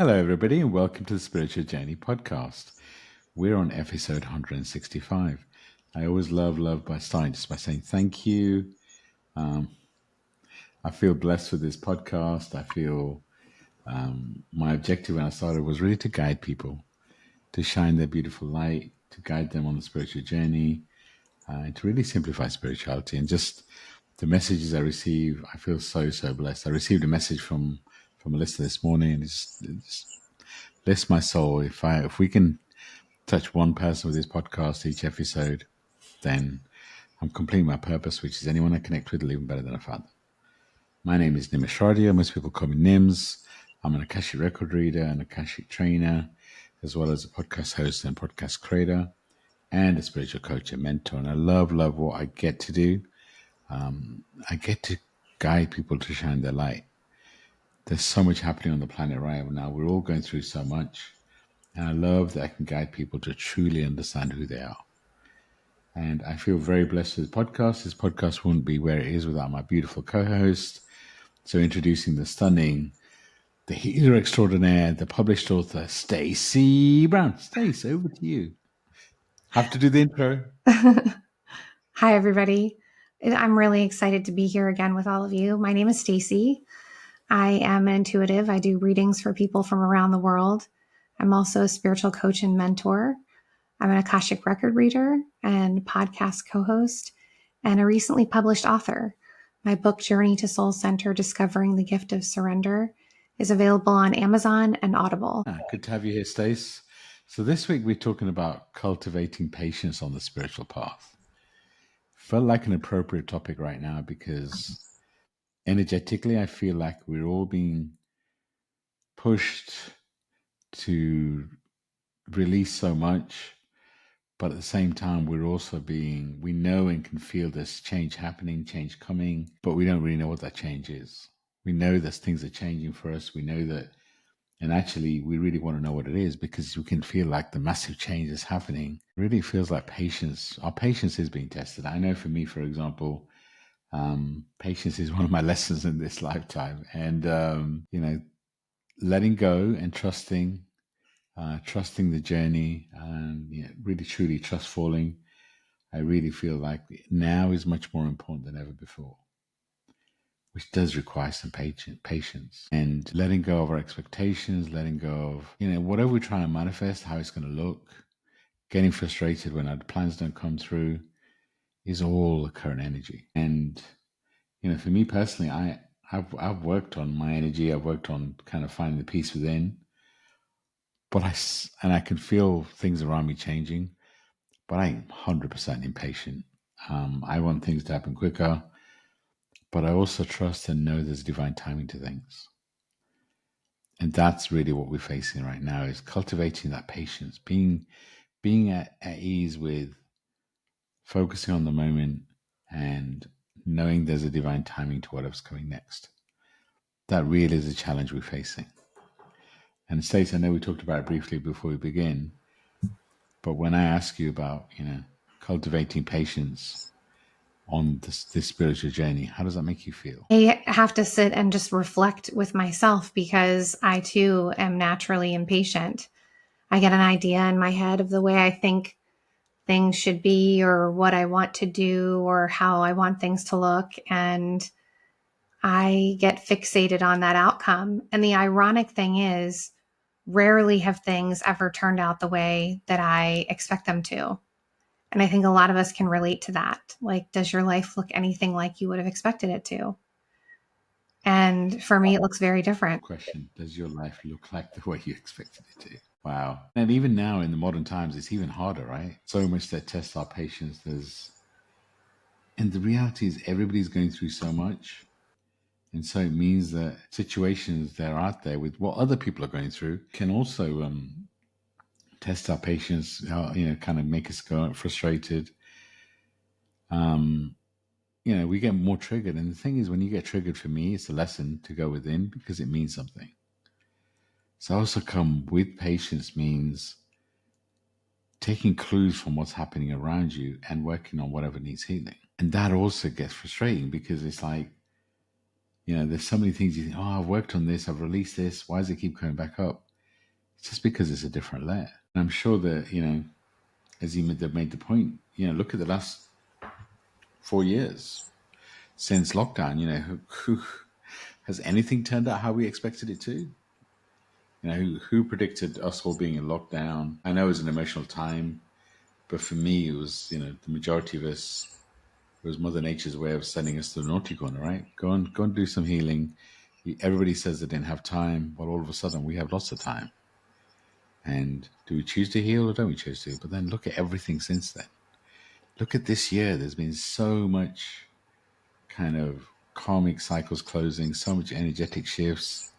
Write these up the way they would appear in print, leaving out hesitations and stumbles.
Hello, everybody, and welcome to the Spiritual Journey podcast. We're on episode 165. I always love by starting just by saying thank you. I feel blessed with this podcast. I feel my objective when I started was really to guide people, to shine their beautiful light, to guide them on the spiritual journey, and to really simplify spirituality. And just the messages I receive, I feel so blessed. I received a message from a listener this morning, and it's bless my soul. If we can touch one person with this podcast each episode, then I'm completing my purpose, which is anyone I connect with will even better than a father. My name is Nimesh Radia. Most people call me Nims. I'm an Akashic record reader, an Akashic trainer, as well as a podcast host and podcast creator, and a spiritual coach and mentor. And I love what I get to do. I get to guide people to shine their light. There's so much happening on the planet right now. We're all going through so much. And I love that I can guide people to truly understand who they are. And I feel very blessed with the podcast. This podcast wouldn't be where it is without my beautiful co-host. So introducing the stunning, the healer extraordinaire, the published author, Stacey Brown. Stacey, over to you. Have to do the intro. Hi, everybody. I'm really excited to be here again with all of you. My name is Stacey. I am an intuitive. I do readings for people from around the world. I'm also a spiritual coach and mentor. I'm an Akashic record reader and podcast co-host and a recently published author. My book, Journey to Soul Center, Discovering the Gift of Surrender, is available on Amazon and Audible. Good to have you here, Stace. So this week we're talking about cultivating patience on the spiritual path. Felt like an appropriate topic right now because energetically I feel like we're all being pushed to release so much, but at the same time we know and can feel this change happening, change coming, but we don't really know what that change is. We know that things are changing for us. We know that, and actually we really want to know what it is because we can feel like the massive change is happening. It really feels like our patience is being tested. I know for me, for example, patience is one of my lessons in this lifetime, and letting go and trusting the journey, and really truly trust falling. I really feel like now is much more important than ever before, which does require some patience and letting go of our expectations, letting go of whatever we're trying to manifest, how it's going to look. Getting frustrated when our plans don't come through is all the current energy. And for me personally, I've worked on my energy. I've worked on kind of finding the peace within. But I can feel things around me changing, but I'm 100% impatient. I want things to happen quicker, but I also trust and know there's divine timing to things. And that's really what we're facing right now, is cultivating that patience, being at ease with focusing on the moment and knowing there's a divine timing to whatever's coming next. That really is a challenge we're facing. And Stacey, I know we talked about it briefly before we begin, but when I ask you about, cultivating patience on this spiritual journey, how does that make you feel? I have to sit and just reflect with myself because I too am naturally impatient. I get an idea in my head of the way I think things should be or what I want to do or how I want things to look. And I get fixated on that outcome. And the ironic thing is, rarely have things ever turned out the way that I expect them to. And I think a lot of us can relate to that. Like, does your life look anything like you would have expected it to? And for me, it looks very different. Question: does your life look like the way you expected it to? Wow. And even now in the modern times, it's even harder, right? So much that tests our patience. And the reality is everybody's going through so much. And so it means that situations that are out there with what other people are going through can also test our patience, kind of make us go frustrated. We get more triggered. And the thing is, when you get triggered, for me, it's a lesson to go within because it means something. So also come with patience means taking clues from what's happening around you and working on whatever needs healing. And that also gets frustrating because it's like, there's so many things you think, oh, I've worked on this, I've released this. Why does it keep coming back up? It's just because it's a different layer. And I'm sure that, as you made the point, look at the last 4 years since lockdown, who has anything turned out how we expected it to? Who predicted us all being in lockdown? I know it was an emotional time, but for me, it was, the majority of us, it was Mother Nature's way of sending us to the naughty corner, right? Go and do some healing. Everybody says they didn't have time, but all of a sudden we have lots of time. And do we choose to heal or don't we choose to? But then look at everything since then. Look at this year. There's been so much kind of karmic cycles closing, so much energetic shifts.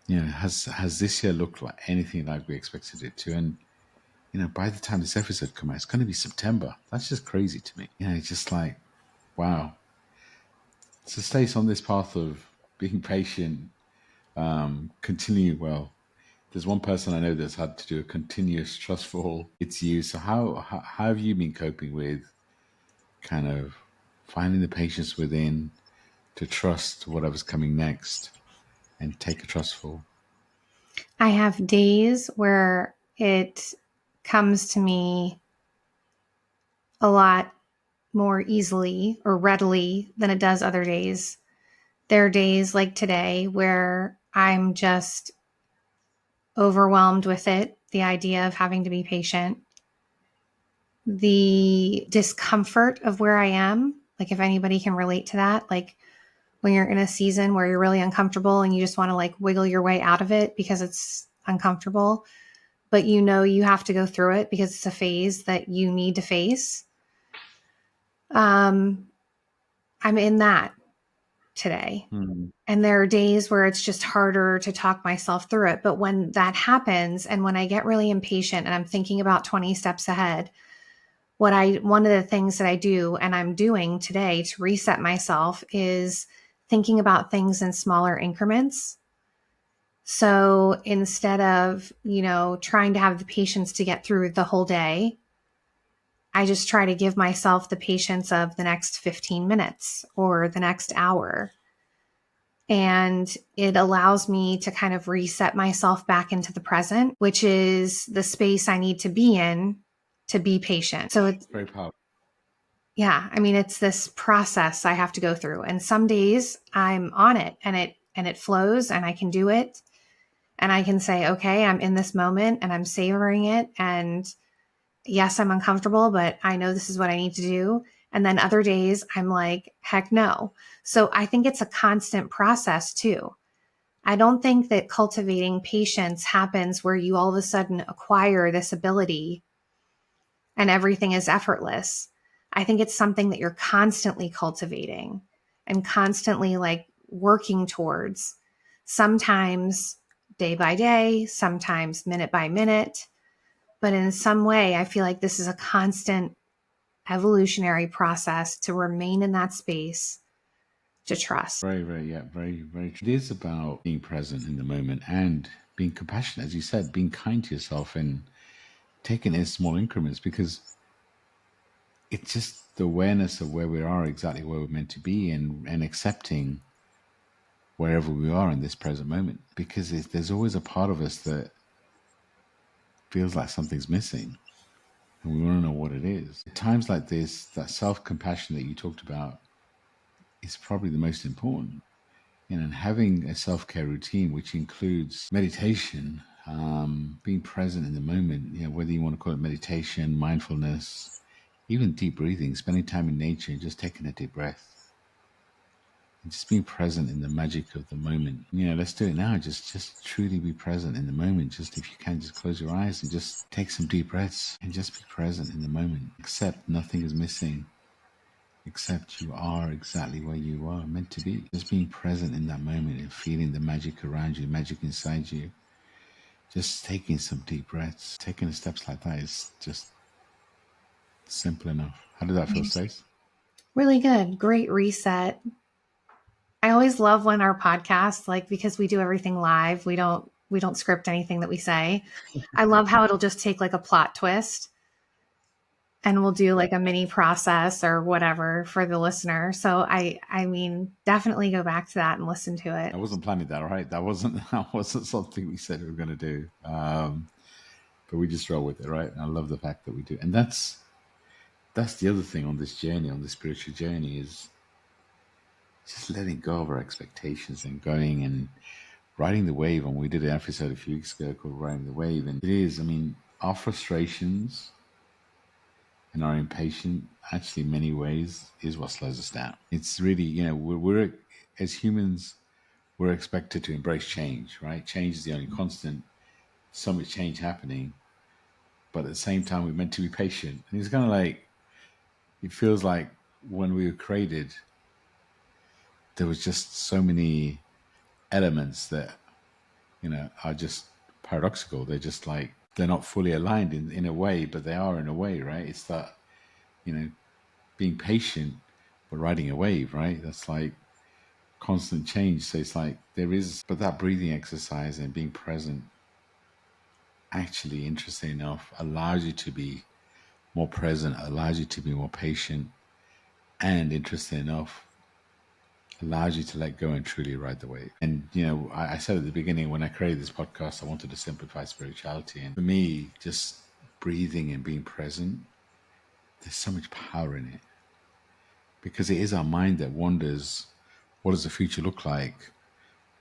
Has this year looked like anything like we expected it to? And by the time this episode comes out, it's going to be September. That's just crazy to me. It's just like, wow. So stay on this path of being patient, continue well. There's one person I know that's had to do a continuous trust fall. It's you. So how have you been coping with kind of finding the patience within to trust whatever's coming next and take a trustful? I have days where it comes to me a lot more easily or readily than it does other days. There are days like today where I'm just overwhelmed with it, the idea of having to be patient, the discomfort of where I am. Like, if anybody can relate to that, like when you're in a season where you're really uncomfortable and you just want to like wiggle your way out of it because it's uncomfortable, but you have to go through it because it's a phase that you need to face. I'm in that today. And there are days where it's just harder to talk myself through it. But when that happens, and when I get really impatient and I'm thinking about 20 steps ahead, one of the things that I do and I'm doing today to reset myself is thinking about things in smaller increments. So instead of, trying to have the patience to get through the whole day, I just try to give myself the patience of the next 15 minutes or the next hour. And it allows me to kind of reset myself back into the present, which is the space I need to be in to be patient. So it's very powerful. Yeah, I mean, it's this process I have to go through. And some days I'm on it and it flows and I can do it. And I can say, okay, I'm in this moment and I'm savoring it. And yes, I'm uncomfortable, but I know this is what I need to do. And then other days I'm like, heck no. So I think it's a constant process too. I don't think that cultivating patience happens where you all of a sudden acquire this ability and everything is effortless. I think it's something that you're constantly cultivating and constantly like working towards, sometimes day by day, sometimes minute by minute. But in some way, I feel like this is a constant evolutionary process to remain in that space, to trust. Very, very, yeah, very, very true. It is about being present in the moment and being compassionate, as you said, being kind to yourself and taking it in small increments, because it's just the awareness of where we are, exactly where we're meant to be, and accepting wherever we are in this present moment, because there's always a part of us that feels like something's missing and we want to know what it is. At times like this, that self-compassion that you talked about is probably the most important. And having a self-care routine, which includes meditation, being present in the moment, whether you want to call it meditation, mindfulness, even deep breathing, spending time in nature and just taking a deep breath and just being present in the magic of the moment. Let's do it now. Just truly be present in the moment. Just, if you can, just close your eyes and just take some deep breaths and just be present in the moment. Accept nothing is missing. Except you are exactly where you are meant to be. Just being present in that moment and feeling the magic around you, magic inside you. Just taking some deep breaths, taking the steps like that is just simple enough. How did that feel, Stace? Really good. Great reset. I always love when our podcast, like, because we do everything live, we don't script anything that we say. I love how it'll just take like a plot twist. and we'll do like a mini process or whatever for the listener. So I mean, definitely go back to that and listen to it. I wasn't planning that, all right? That wasn't something we said we were going to do. But we just roll with it, right? And I love the fact that we do. And that's the other thing on this journey, on this spiritual journey, is just letting go of our expectations and going and riding the wave. And we did an episode a few weeks ago called Riding the Wave. And it is, I mean, our frustrations and our impatience actually in many ways is what slows us down. It's really, we're as humans, we're expected to embrace change, right? Change is the only constant. So much change happening, but at the same time, we're meant to be patient. And it's kind of like, it feels like when we were created, there was just so many elements that, are just paradoxical. They're just like, they're not fully aligned in a way, but they are in a way, right? It's that, you know, being patient, but riding a wave, right? That's like constant change. So it's like there is, but that breathing exercise and being present actually, interesting enough, allows you to be more present, allows you to be more patient, and interesting enough, allows you to let go and truly ride the wave. And, I said at the beginning, when I created this podcast, I wanted to simplify spirituality. And for me, just breathing and being present, there's so much power in it, because it is our mind that wonders, what does the future look like?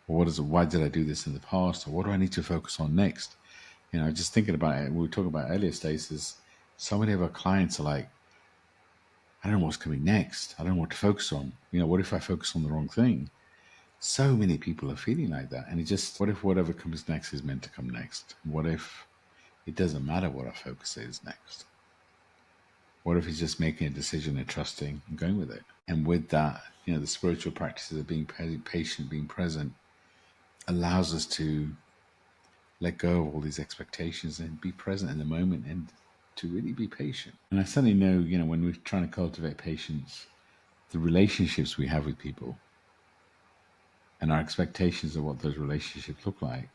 Or why did I do this in the past? Or what do I need to focus on next? Just thinking about it, we were talking about earlier, Stacey, so many of our clients are like, I don't know what's coming next. I don't know what to focus on. What if I focus on the wrong thing? So many people are feeling like that. And what if whatever comes next is meant to come next? What if it doesn't matter what our focus is next? What if it's just making a decision and trusting and going with it? And with that, the spiritual practices of being patient, being present, allows us to let go of all these expectations and be present in the moment and to really be patient. And I certainly know, when we're trying to cultivate patience, the relationships we have with people and our expectations of what those relationships look like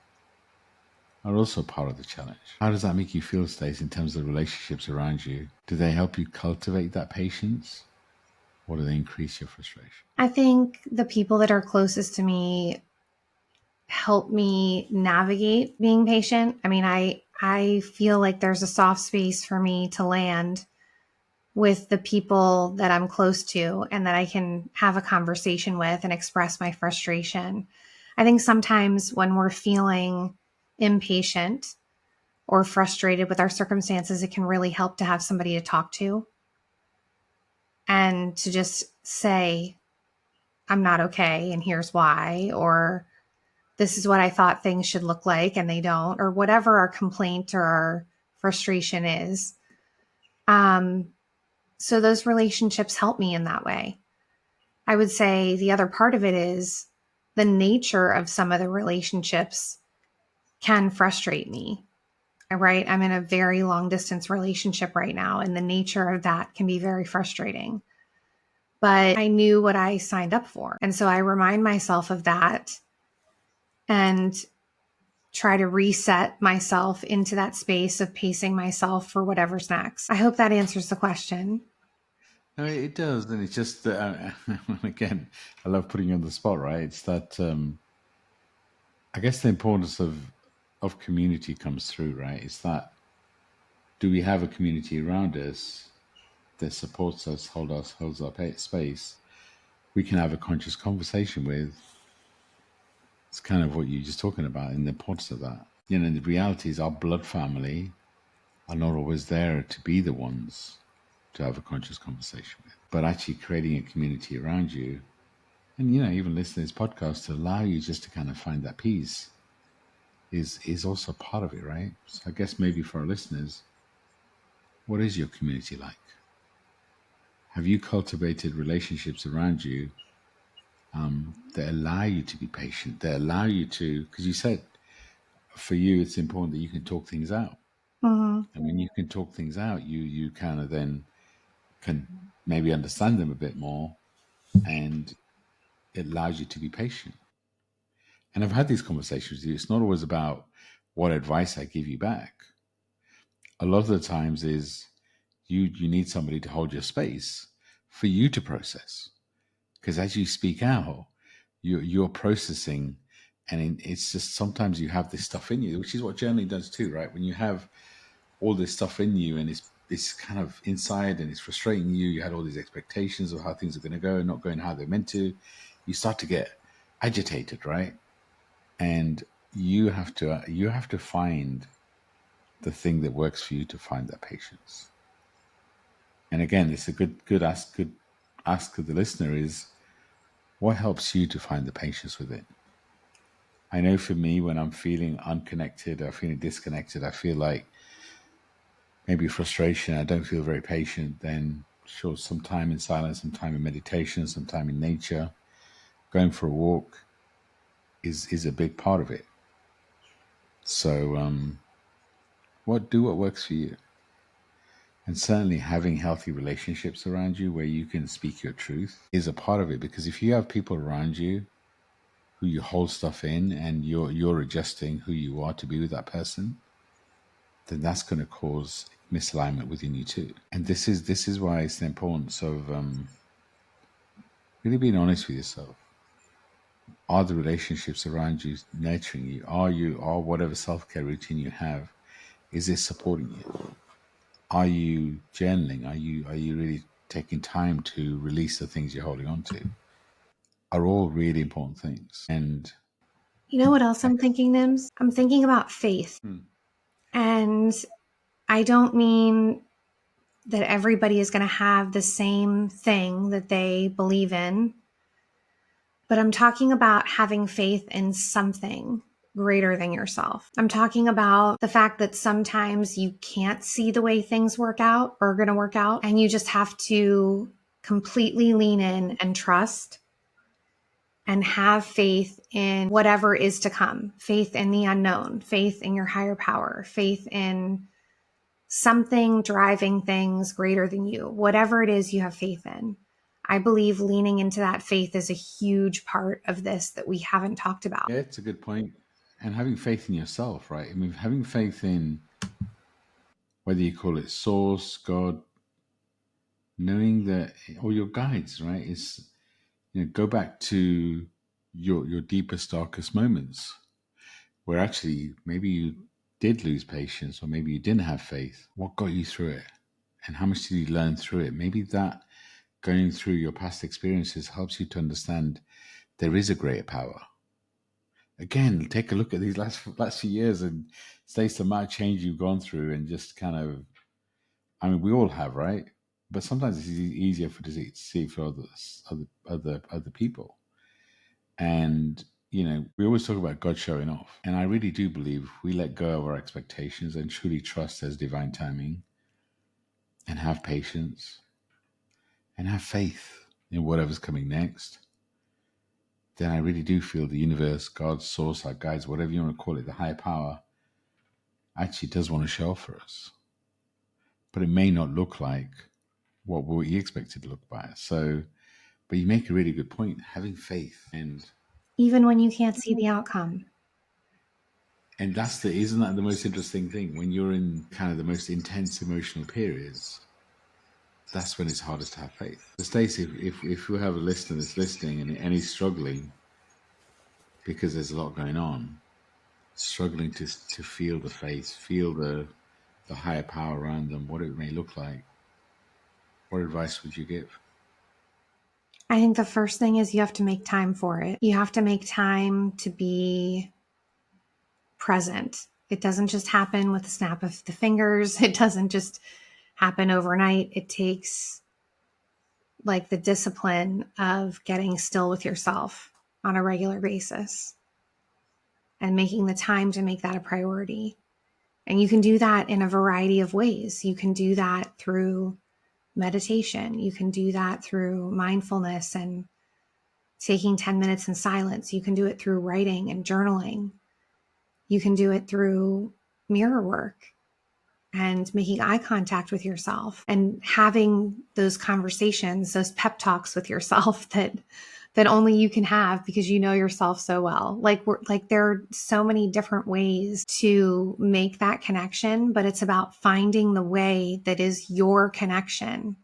are also part of the challenge. How does that make you feel, Stacey, in terms of the relationships around you? Do they help you cultivate that patience, or do they increase your frustration? I think the people that are closest to me help me navigate being patient. I mean, I feel like there's a soft space for me to land with the people that I'm close to and that I can have a conversation with and express my frustration. I think sometimes when we're feeling impatient or frustrated with our circumstances, it can really help to have somebody to talk to and to just say, I'm not okay, and here's why, or this is what I thought things should look like and they don't, or whatever our complaint or our frustration is. So those relationships help me in that way. I would say the other part of it is the nature of some of the relationships can frustrate me, right? I'm in a very long distance relationship right now, and the nature of that can be very frustrating. But I knew what I signed up for. And so I remind myself of that and try to reset myself into that space of pacing myself for whatever's next. I hope that answers the question. No, it does, and it's just again, I love putting you on the spot, right? It's that I guess the importance of community comes through, right? It's that, do we have a community around us that supports us, holds our space? We can have a conscious conversation with. It's kind of what you're just talking about, and the importance of that. The reality is our blood family are not always there to be the ones to have a conscious conversation with, but actually creating a community around you, and even listening to this podcast to allow you just to kind of find that peace is also part of it, right? So I guess maybe for our listeners, what is your community like? Have you cultivated relationships around you that allow you to be patient, that allow you to, because you said for you it's important that you can talk things out. Mm-hmm. And when you can talk things out, you kind of then can maybe understand them a bit more, and it allows you to be patient. And I've had these conversations with you. It's not always about what advice I give you back. A lot of the times is You need somebody to hold your space for you to process. Because as you speak out, you're processing, and it's just sometimes you have this stuff in you, which is what journaling does too, right? When you have all this stuff in you and it's kind of inside and it's frustrating you, you had all these expectations of how things are going to go and not going how they're meant to, you start to get agitated, right? And you have to find the thing that works for you to find that patience. And again, it's a good ask of the listener is, what helps you to find the patience with it? I know for me, when I'm feeling unconnected or feeling disconnected, I feel like maybe frustration, I don't feel very patient, then sure, some time in silence, some time in meditation, some time in nature, going for a walk is a big part of it. So what works for you? And certainly having healthy relationships around you where you can speak your truth is a part of it, because if you have people around you who you hold stuff in and you're adjusting who you are to be with that person, then that's going to cause misalignment within you too. And this is why it's the importance of really being honest with yourself. Are the relationships around you nurturing you? Are whatever self-care routine you have, is it supporting you? Are you journaling? Are you really taking time to release the things you're holding on to? Are all really important things. And You know what else I'm thinking, Nims? I'm thinking about faith. And I don't mean that everybody is going to have the same thing that they believe in, but I'm talking about having faith in something greater than yourself. I'm talking about the fact that sometimes you can't see the way things work out or are going to work out, and you just have to completely lean in and trust and have faith in whatever is to come, faith in the unknown, faith in your higher power, faith in something driving things greater than you, whatever it is you have faith in. I believe leaning into that faith is a huge part of this that we haven't talked about. yeah, it's a good point. And having faith in yourself, right? I mean, having faith in whether you call it source, God, knowing that, or your guides, right? Is, go back to your deepest, darkest moments where actually maybe you did lose patience or maybe you didn't have faith. What got you through it? And how much did you learn through it? Maybe that going through your past experiences helps you to understand there is a greater power. Again, take a look at these last few years and Stacey, the amount of change you've gone through, and just kind of, I mean, we all have, right? But sometimes it's easier for to see for others, other people. And we always talk about God showing off, and I really do believe if we let go of our expectations and truly trust His divine timing, and have patience, and have faith in whatever's coming next, then I really do feel the universe, God, source, our guides, whatever you want to call it, the higher power, actually does want to show off for us. But it may not look like what we expect it to look like. So, but you make a really good point, having faith. And Even when you can't see the outcome. isn't that the most interesting thing? When you're in kind of the most intense emotional periods, that's when it's hardest to have faith. So Stacey, if you have a listener that's listening and he's struggling because there's a lot going on, struggling to feel the faith, feel the higher power around them, what it may look like, what advice would you give? I think the first thing is you have to make time for it. You have to make time to be present. It doesn't just happen with a snap of the fingers. It doesn't just happen overnight. It takes like the discipline of getting still with yourself on a regular basis and making the time to make that a priority. And you can do that in a variety of ways. You can do that through meditation. You can do that through mindfulness and taking 10 minutes in silence. You can do it through writing and journaling. You can do it through mirror work and making eye contact with yourself and having those conversations, those pep talks with yourself that that only you can have because you know yourself so well. Like there are so many different ways to make that connection, but it's about finding the way that is your connection.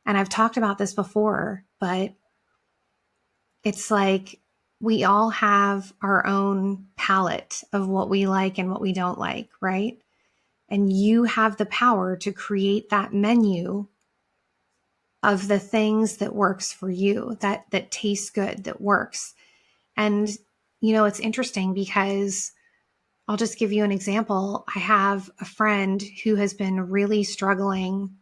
And I've talked about this before, but it's like we all have our own palette of what we like and what we don't like, right? And you have the power to create that menu of the things that works for you, that tastes good, that works. And it's interesting because I'll just give you an example. I have a friend who has been really struggling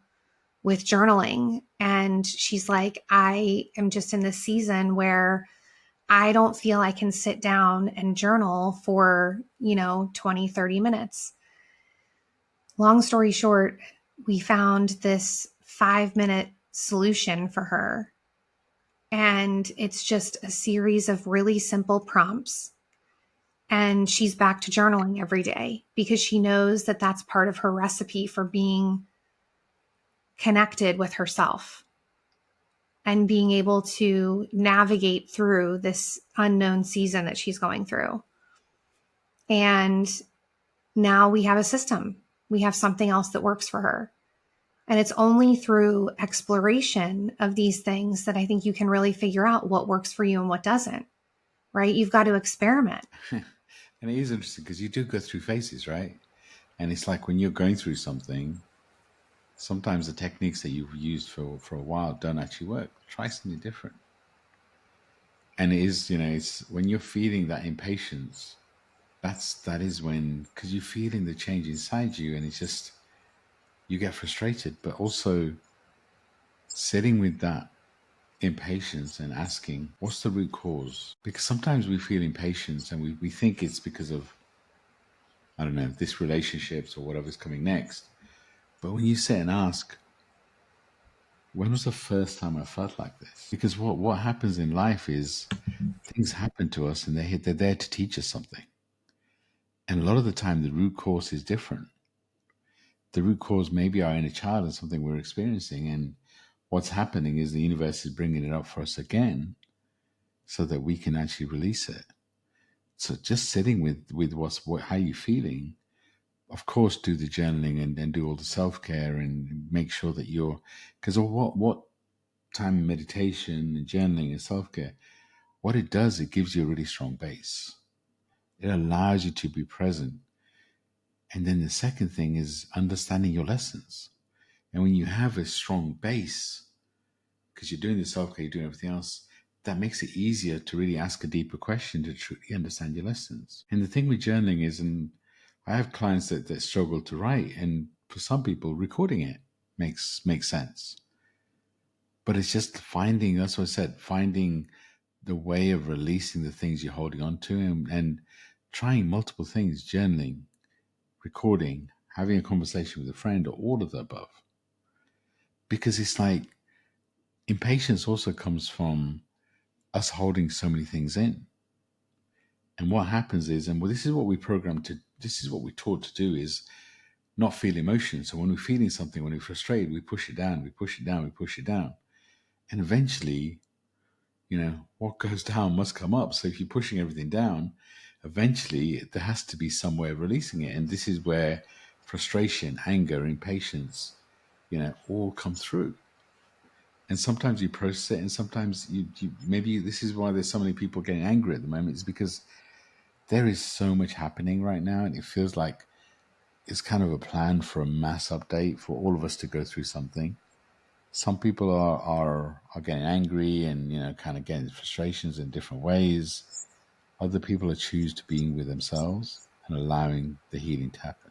with journaling, and she's like, I am just in this season where I don't feel I can sit down and journal for 20, 30 minutes. Long story short, we found this 5-minute solution for her. And it's just a series of really simple prompts. And she's back to journaling every day because she knows that that's part of her recipe for being connected with herself and being able to navigate through this unknown season that she's going through. And now we have a system. We have something else that works for her. And it's only through exploration of these things that I think you can really figure out what works for you and what doesn't, right? You've got to experiment. And it is interesting because you do go through phases, right? And it's like when you're going through something, sometimes the techniques that you've used for a while don't actually work. Try something different. And it is, it's when you're feeling that impatience, that is when, because you're feeling the change inside you, and it's just, you get frustrated, but also sitting with that impatience and asking, what's the root cause? Because sometimes we feel impatience and we think it's because of, I don't know, this relationships or whatever's coming next. But when you sit and ask, when was the first time I felt like this? Because what happens in life is things happen to us and they're there to teach us something. And a lot of the time, the root cause is different. The root cause maybe our inner child and something we're experiencing. And what's happening is the universe is bringing it up for us again so that we can actually release it. So just sitting with how you're feeling, of course, do the journaling and do all the self-care and make sure that because what time meditation and journaling and self-care, what it does, it gives you a really strong base. It allows you to be present. And then the second thing is understanding your lessons. And when you have a strong base, because you're doing the self-care, you're doing everything else, that makes it easier to really ask a deeper question to truly understand your lessons. And the thing with journaling is, and I have clients that struggle to write, and for some people, recording it makes sense. But it's just finding, that's what I said, finding the way of releasing the things you're holding on to, and trying multiple things, journaling, recording, having a conversation with a friend, or all of the above. Because it's like impatience also comes from us holding so many things in. And what happens is, and this is what we programmed to, this is what we're taught to do, is not feel emotion. So when we're feeling something, when we're frustrated, we push it down, we push it down, we push it down. And eventually, what goes down must come up. So if you're pushing everything down, eventually there has to be some way of releasing it. And this is where frustration, anger, impatience, all come through. And sometimes you process it, and sometimes you maybe this is why there's so many people getting angry at the moment, is because there is so much happening right now, and it feels like it's kind of a plan for a mass update for all of us to go through something. Some people are getting angry and kind of getting frustrations in different ways. Other people are choose to being with themselves and allowing the healing to happen.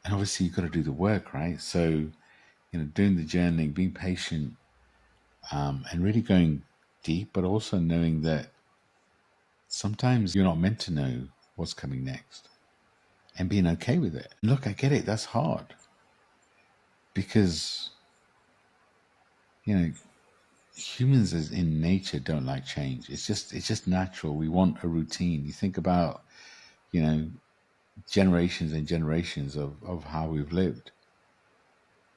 And obviously you've got to do the work, right? So doing the journaling, being patient, and really going deep, but also knowing that sometimes you're not meant to know what's coming next, and being okay with it. Look, I get it. That's hard because, humans as in nature don't like change. It's just natural. We want a routine. You think about, generations and generations of how we've lived.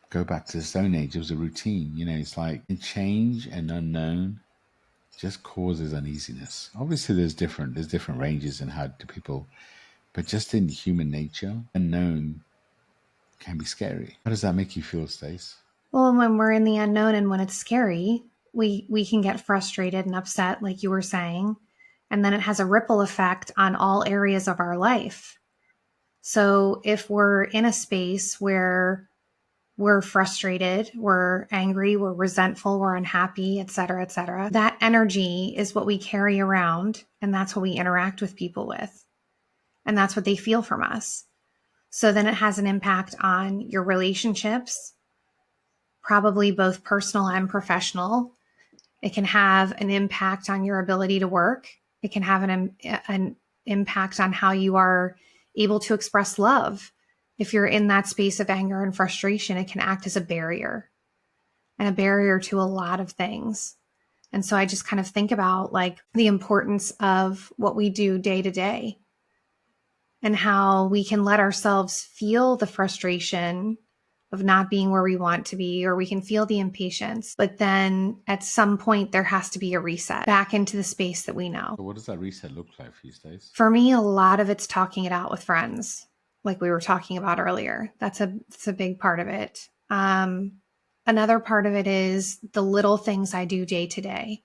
Go back to the Stone Age, it was a routine. It's like change and unknown just causes uneasiness. Obviously, there's different ranges in how do people, but just in human nature, unknown can be scary. How does that make you feel, Stace? Well, when we're in the unknown and when it's scary, we can get frustrated and upset, like you were saying, and then it has a ripple effect on all areas of our life. So if we're in a space where we're frustrated, we're angry, we're resentful, we're unhappy, et cetera, that energy is what we carry around, and that's what we interact with people with, and that's what they feel from us. So then it has an impact on your relationships, probably both personal and professional. It can have an impact on your ability to work. It can have an impact on how you are able to express love. If you're in that space of anger and frustration, it can act as a barrier and a barrier to a lot of things. And so I just kind of think about like the importance of what we do day to day and how we can let ourselves feel the frustration of not being where we want to be, or we can feel the impatience. But then at some point, there has to be a reset back into the space that we know. So what does that reset look like for you, Stace? For me, a lot of it's talking it out with friends, like we were talking about earlier. That's a big part of it. Another part of it is the little things I do day to day,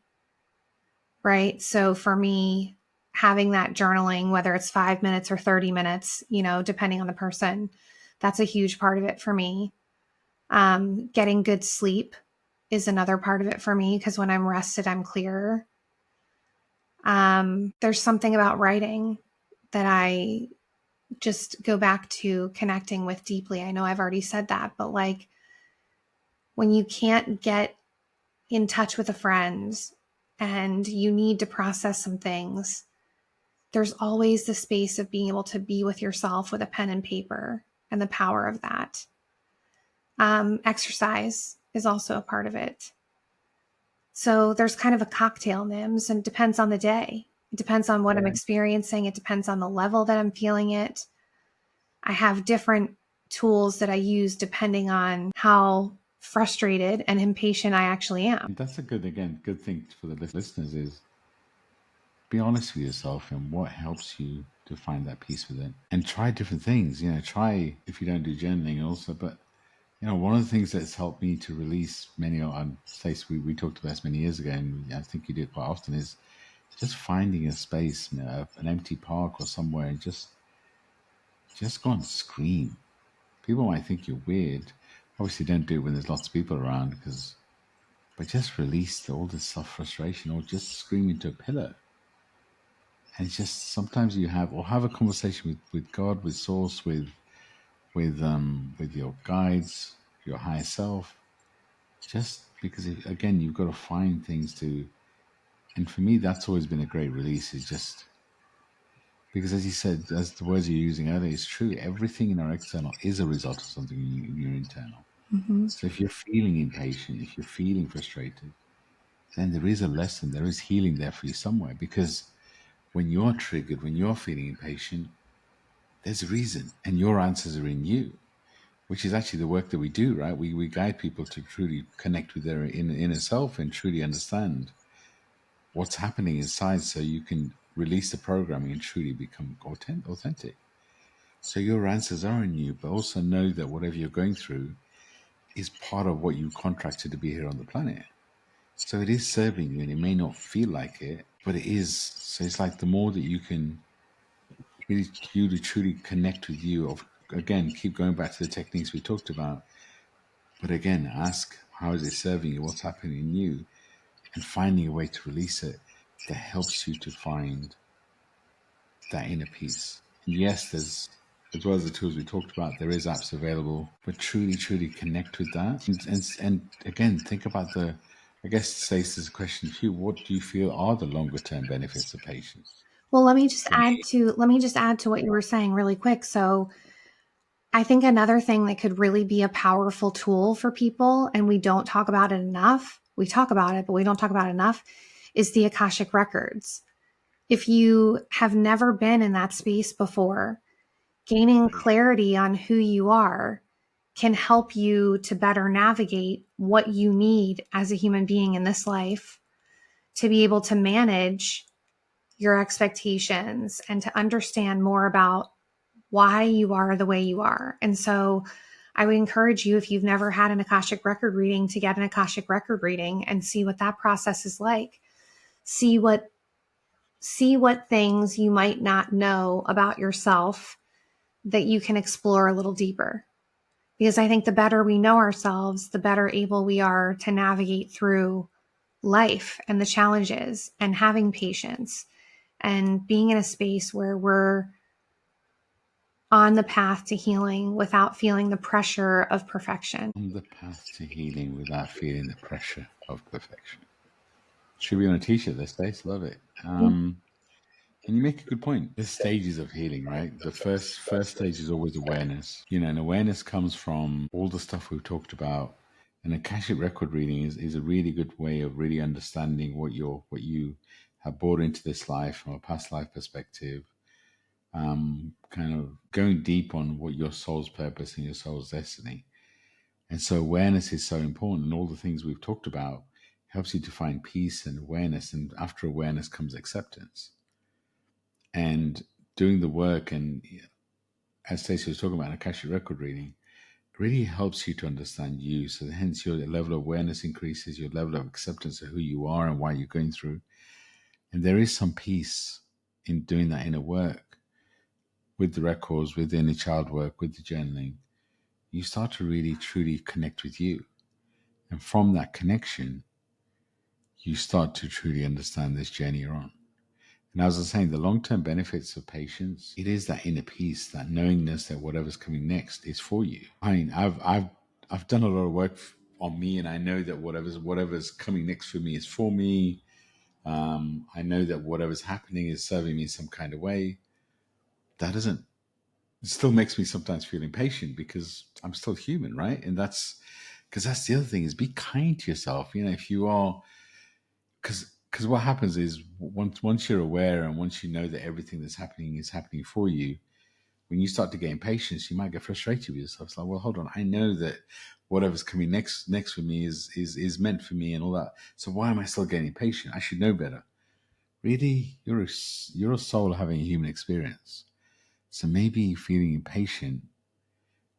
right? So for me, having that journaling, whether it's 5 minutes or 30 minutes, depending on the person, that's a huge part of it for me. Getting good sleep is another part of it for me, because when I'm rested, I'm clearer. There's something about writing that I just go back to connecting with deeply. I know I've already said that, but like when you can't get in touch with a friend and you need to process some things, there's always the space of being able to be with yourself with a pen and paper and the power of that. Exercise is also a part of it. So there's kind of a cocktail, Nims, and it depends on the day. It depends on what I'm experiencing. It depends on the level that I'm feeling it. I have different tools that I use depending on how frustrated and impatient I actually am. And that's a good thing for the listeners is be honest with yourself and what helps you to find that peace within. And try different things. Try if you don't do journaling also, but one of the things that's helped me to release many on Stace, we talked about this many years ago, and I think you do it quite often, is just finding a space, an empty park or somewhere, and just go and scream. People might think you're weird. Obviously, don't do it when there's lots of people around, but just release all this self frustration, or just scream into a pillow. And it's just sometimes you have a conversation with God, with Source, with your guides, your higher self. Just because again, you've got to find things to, and for me, that's always been a great release. Is just because, as you said, as the words you're using earlier, it's true. Everything in our external is a result of something in your internal. Mm-hmm. So if you're feeling impatient, if you're feeling frustrated, then there is a lesson, there is healing there for you somewhere. Because when you're triggered, when you're feeling impatient, there's a reason, and your answers are in you, which is actually the work that we do, right? We guide people to truly connect with their inner self and truly understand what's happening inside, so you can release the programming and truly become authentic. So your answers are in you, but also know that whatever you're going through is part of what you contracted to be here on the planet. So it is serving you, and it may not feel like it, but it is. So it's like the more that you can really to truly connect with you, again, keep going back to the techniques we talked about, but again, ask, how is it serving you? What's happening in you? And finding a way to release it that helps you to find that inner peace. And yes, there's, as well as the tools we talked about, there is apps available, but truly connect with that. And again, think about I guess, Stacey's question to you, what do you feel are the longer term benefits of patience? Well, let me just add to what you were saying really quick. So I think another thing that could really be a powerful tool for people, and we don't talk about it enough, we talk about it, but we don't talk about it enough, is the Akashic Records. If you have never been in that space before, gaining clarity on who you are can help you to better navigate what you need as a human being in this life to be able to manage your expectations and to understand more about why you are the way you are. And so I would encourage you, if you've never had an Akashic record reading, to get an Akashic record reading and see what that process is like. See what things you might not know about yourself that you can explore a little deeper. Because I think the better we know ourselves, the better able we are to navigate through life and the challenges, and having patience and being in a space where we're on the path to healing without feeling the pressure of perfection. On the path to healing without feeling the pressure of perfection. Should be on a t-shirt this days. Love it. And you make a good point. There's stages of healing, right? The first stage is always awareness. And awareness comes from all the stuff we've talked about. And Akashic record reading is a really good way of really understanding what you have brought into this life from a past life perspective. Kind of going deep on what your soul's purpose and your soul's destiny. And so awareness is so important, and all the things we've talked about helps you to find peace and awareness. And after awareness comes acceptance. And doing the work, and as Stacey was talking about, Akashic record reading really helps you to understand you. So hence your level of awareness increases, your level of acceptance of who you are and why you're going through. And there is some peace in doing that inner work with the records, with the inner child work, with the journaling. You start to really truly connect with you. And from that connection, you start to truly understand this journey you're on. And as I was saying, the long-term benefits of patience, it is that inner peace, that knowingness that whatever's coming next is for you. I mean, I've done a lot of work on me, and I know that whatever's coming next for me is for me. I know that whatever's happening is serving me in some kind of way. That doesn't. It still makes me sometimes feel impatient because I'm still human, right? And that's the other thing, is be kind to yourself. If you are, because what happens is once you're aware and once you know that everything that's happening is happening for you, when you start to get impatient, you might get frustrated with yourself. It's like, well, hold on, I know that whatever's coming next for me is meant for me and all that. So why am I still getting impatient? I should know better. Really, you're a soul having a human experience. So maybe feeling impatient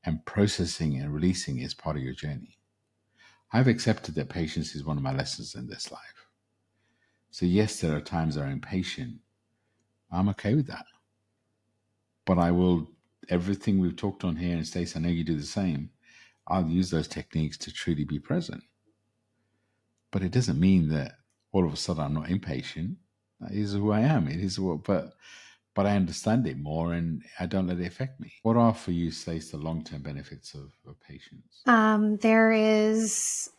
and processing and releasing is part of your journey. I've accepted that patience is one of my lessons in this life. So yes, there are times I'm impatient. I'm okay with that. But I will, everything we've talked on here, and Stacey, I know you do the same, I'll use those techniques to truly be present. But it doesn't mean that all of a sudden I'm not impatient. That is who I am. It is what, but I understand it more and I don't let it affect me. What are for you, Stacey, the long-term benefits of patience? There is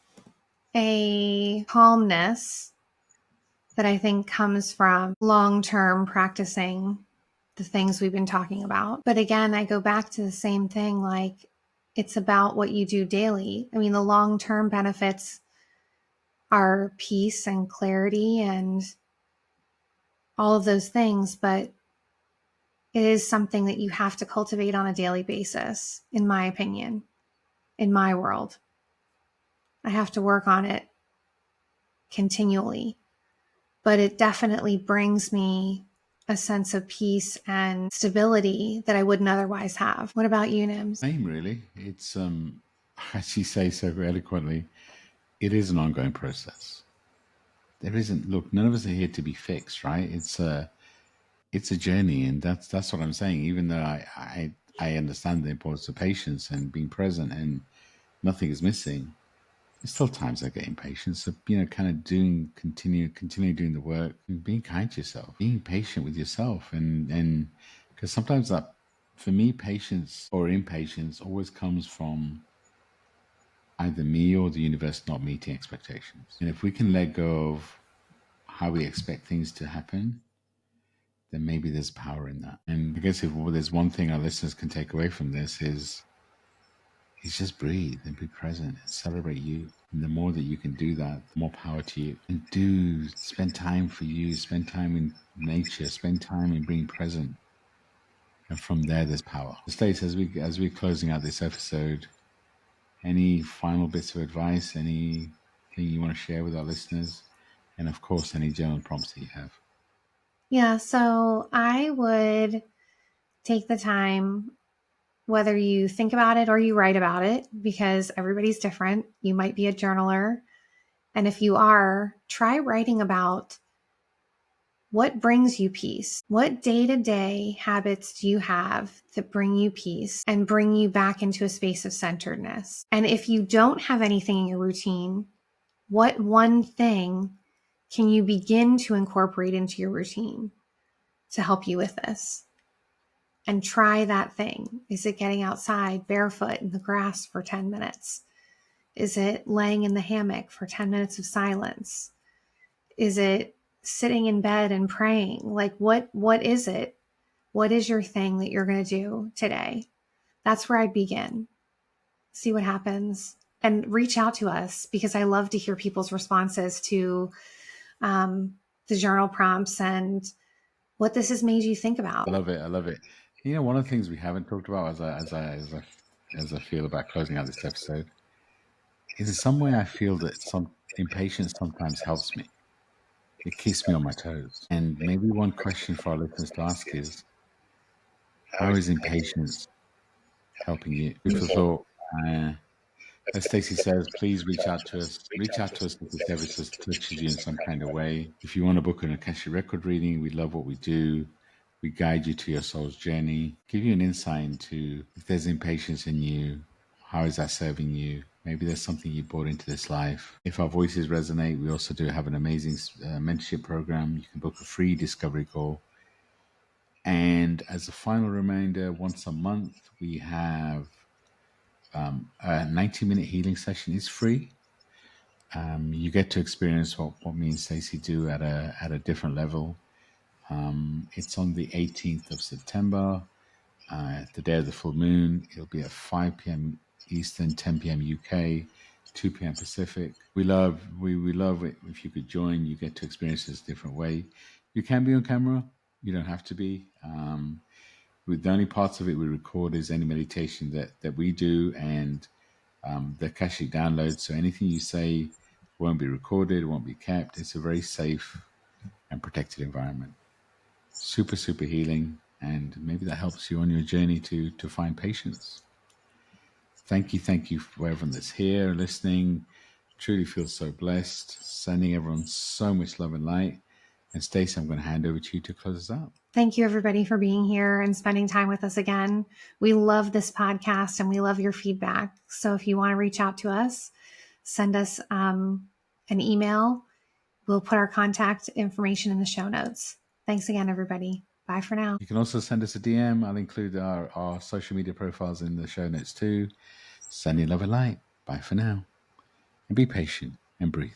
a calmness that I think comes from long-term practicing the things we've been talking about. But again, I go back to the same thing, like it's about what you do daily. I mean, the long-term benefits are peace and clarity and all of those things, but it is something that you have to cultivate on a daily basis, in my opinion, in my world. I have to work on it continually, but it definitely brings me a sense of peace and stability that I wouldn't otherwise have. What about you, Nims? Same, really. It's as you say so eloquently, it is an ongoing process. There isn't. Look, none of us are here to be fixed, right? It's a journey, and that's what I'm saying. Even though I understand the importance of patience and being present, and nothing is missing, there's still times I get impatient. So kind of continue doing the work, and being kind to yourself, being patient with yourself, and because sometimes that, for me, patience or impatience always comes from either me or the universe not meeting expectations. And if we can let go of how we expect things to happen, then maybe there's power in that. And I guess if there's one thing our listeners can take away from this is just breathe and be present and celebrate you. And the more that you can do that, the more power to you. And do spend time for you, spend time in nature, spend time in being present. And from there's power. Stace, as we're closing out this episode, any final bits of advice, anything you want to share with our listeners and of course, any journal prompts that you have. Yeah, so I would take the time, whether you think about it or you write about it, because everybody's different. You might be a journaler. And if you are, try writing about what brings you peace. What day-to-day habits do you have that bring you peace and bring you back into a space of centeredness? And if you don't have anything in your routine, what one thing can you begin to incorporate into your routine to help you with this? And try that thing. Is it getting outside barefoot in the grass for 10 minutes? Is it laying in the hammock for 10 minutes of silence? Is it sitting in bed and praying? Like what is it? What is your thing that you're going to do today? That's where I'd begin. See what happens and reach out to us, because I love to hear people's responses to the journal prompts and what this has made you think about. I love it. I love it. You know, one of the things we haven't talked about as I feel about closing out this episode is in some way I feel that some impatience sometimes helps me. It keeps me on my toes. And maybe one question for our listeners to ask is, how is impatience helping you? Food for thought. As Stacey says, please reach out to us. Reach out to us if this ever touches you in some kind of way. If you want to book an Akashic record reading, we love what we do. We guide you to your soul's journey, give you an insight into if there's impatience in you, how is that serving you? Maybe there's something you brought into this life. If our voices resonate, we also do have an amazing mentorship program. You can book a free discovery call. And as a final reminder, once a month, we have a 90-minute healing session is free. You get to experience what me and Stacey do at a different level. It's on the 18th of September, the day of the full moon. It'll be at 5 p.m. Eastern, 10 p.m. UK, 2 p.m. Pacific. We love it if you could join. You get to experience this a different way. You can be on camera. You don't have to be. With the only parts of it we record is any meditation that we do and the Akashic downloads. So anything you say won't be recorded, won't be kept. It's a very safe and protected environment. Super, super healing. And maybe that helps you on your journey to find patience. Thank you for everyone that's here listening. Truly feel so blessed. Sending everyone so much love and light. And Stacey, I'm going to hand over to you to close us out. Thank you, everybody, for being here and spending time with us again. We love this podcast and we love your feedback. So if you want to reach out to us, send us an email. We'll put our contact information in the show notes. Thanks again, everybody. Bye for now. You can also send us a DM. I'll include our social media profiles in the show notes too. Sending love and light. Bye for now. And be patient and breathe.